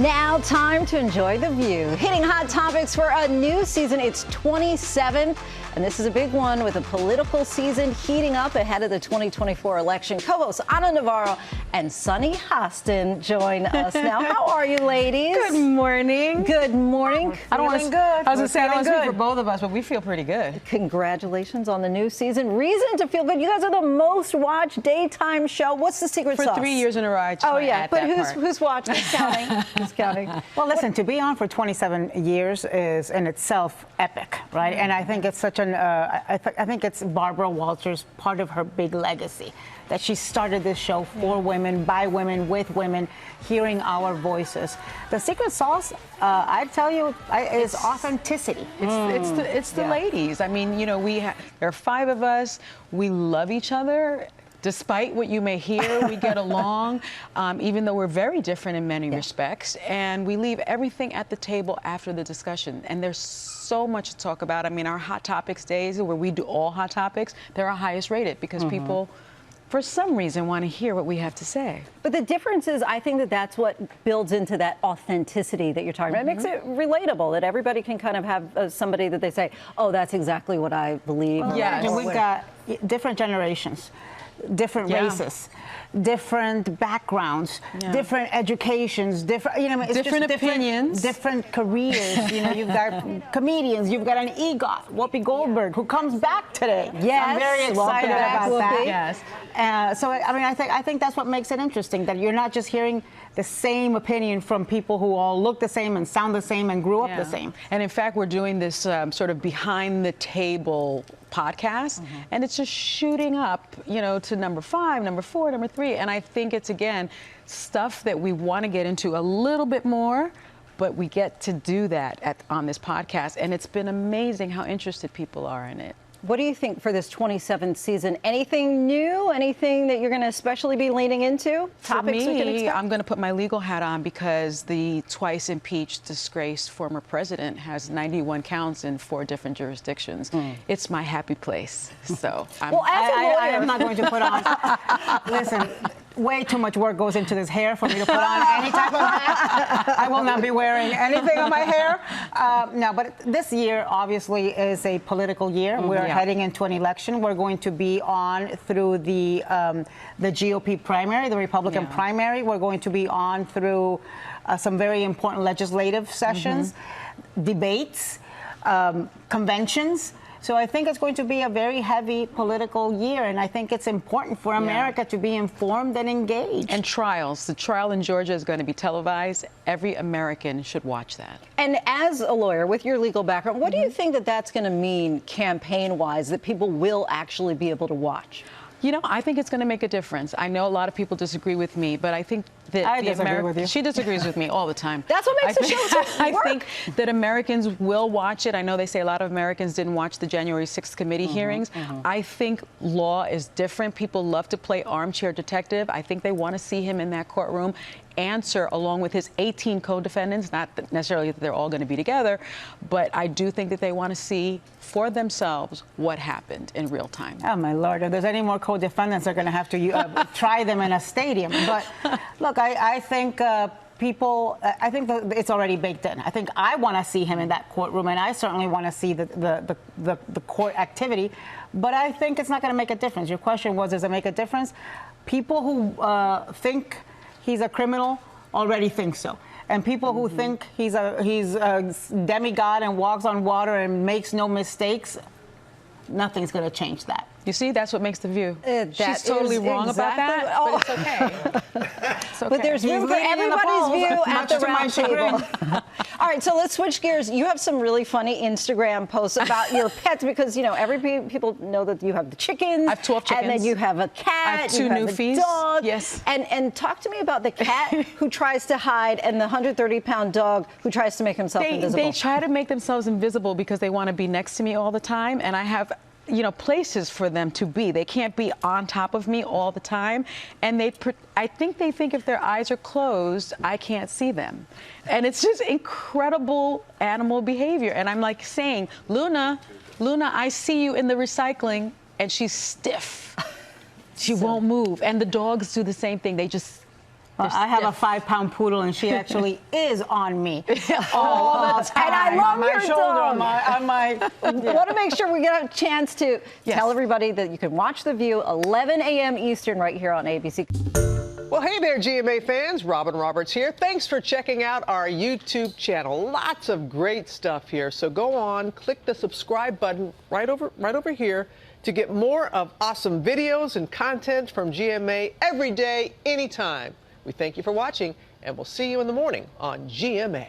Now, time to enjoy the view. Hitting hot topics for a new season. It's 27, and this is a big one with a political season heating up ahead of the 2024 election. Co-hosts Ana Navarro and Sunny Hostin join us now. How are you, ladies? Good morning. Good morning. I don't want to. Good. I was going to say I don't want to speak for both of us, but we feel pretty good. Congratulations on the new season. Reason to feel good. You guys are the most watched daytime show. What's the secret sauce? For 3 years in a row. Oh yeah, but who's watching? Who's counting? Who's counting? Well, listen, to be on for 27 years is in itself epic, right? And I think it's such an, I think it's Barbara Walters, part of her big legacy, that she started this show for women, by women, with women, hearing our voices. The secret sauce, I tell you, is authenticity. It's the ladies. I mean, you know, there are 5 of us. We love each other. Despite what you may hear, we get along, even though we're very different in many respects, and we leave everything at the table after the discussion. And there's so much to talk about. I mean, our Hot Topics days, where we do all hot topics, they're our highest rated because people, for some reason, want to hear what we have to say. But the difference is, I think that that's what builds into that authenticity that you're talking about. It makes it relatable, that everybody can kind of have somebody that they say, oh, that's exactly what I believe. Well, yes. And we've got different generations, different races, different backgrounds, different educations, different, you know, it's different opinions, different careers. You know, you've got comedians, you've got an EGOT, Whoopi Goldberg, who comes back today. Yes, I'm very excited about that. Yes. So I mean, I think that's what makes it interesting, that you're not just hearing the same opinion from people who all look the same and sound the same and grew up the same. And in fact, we're doing this sort of behind the table podcast, and it's just shooting up, you know, to number 5, number 4, number 3. And I think it's, again, stuff that we want to get into a little bit more, but we get to do that on this podcast. And it's been amazing how interested people are in it. What do you think for this 27th season? Anything new? Anything that you're going to especially be leaning into? For me, I'm going to put my legal hat on because the twice impeached, disgraced former president has 91 counts in 4 different jurisdictions. It's my happy place. So I am not going to put on. Listen. Way too much work goes into this hair for me to put on any type of hat. I will not be wearing anything on my hair. No, but this year obviously is a political year. We're heading into an election. We're going to be on through the GOP primary, the Republican primary. We're going to be on through some very important legislative sessions, debates, conventions. So I think it's going to be a very heavy political year, and I think it's important for America to be informed and engaged. And trials. The trial in Georgia is going to be televised. Every American should watch that. And as a lawyer with your legal background, what do you think that that's going to mean campaign-wise, that people will actually be able to watch? You know, I think it's going to make a difference. I know a lot of people disagree with me, but I think that she disagrees with me all the time. That's what makes the show work. I think that Americans will watch it. I know they say a lot of Americans didn't watch the January 6th committee hearings. I think law is different. People love to play armchair detective. I think they want to see him in that courtroom answer along with his 18 co-defendants, not necessarily that they're all going to be together, but I do think that they want to see for themselves what happened in real time. Oh, my Lord. If there's any more co-defendants, they're going to have to try them in a stadium. But look, I think people, I think that it's already baked in. I think I want to see him in that courtroom, and I certainly want to see the court activity. But I think it's not going to make a difference. Your question was, does it make a difference? People who think he's a criminal already think so. And people who think he's a demigod and walks on water and makes no mistakes, nothing's going to change that. You see, that's what makes the view. She's totally wrong about that, but it's okay. It's okay. But there's room for everybody's view at the round table. All right, so let's switch gears. You have some really funny Instagram posts about your pets because, you know, people know that you have the chickens. I have 12 chickens. And then you have a cat. I have 2 newfies. Dog. Yes. And talk to me about the cat who tries to hide and the 130-pound dog who tries to make himself invisible. They try to make themselves invisible because they want to be next to me all the time, and I have you know, places for them to be. They can't be on top of me all the time. And I think they think if their eyes are closed, I can't see them. And it's just incredible animal behavior. And I'm like saying, Luna, I see you in the recycling. And she's stiff. She won't move. And the dogs do the same thing. They just I have a 5-pound poodle, and she actually is on me all the time. And I love on my your shoulder, dog. on my Want to make sure we get a chance to tell everybody that you can watch The View 11 a.m. Eastern right here on ABC. Well, hey there, GMA fans. Robin Roberts here. Thanks for checking out our YouTube channel. Lots of great stuff here. So go on, click the subscribe button right over here to get more of awesome videos and content from GMA every day, anytime. We thank you for watching, and we'll see you in the morning on GMA.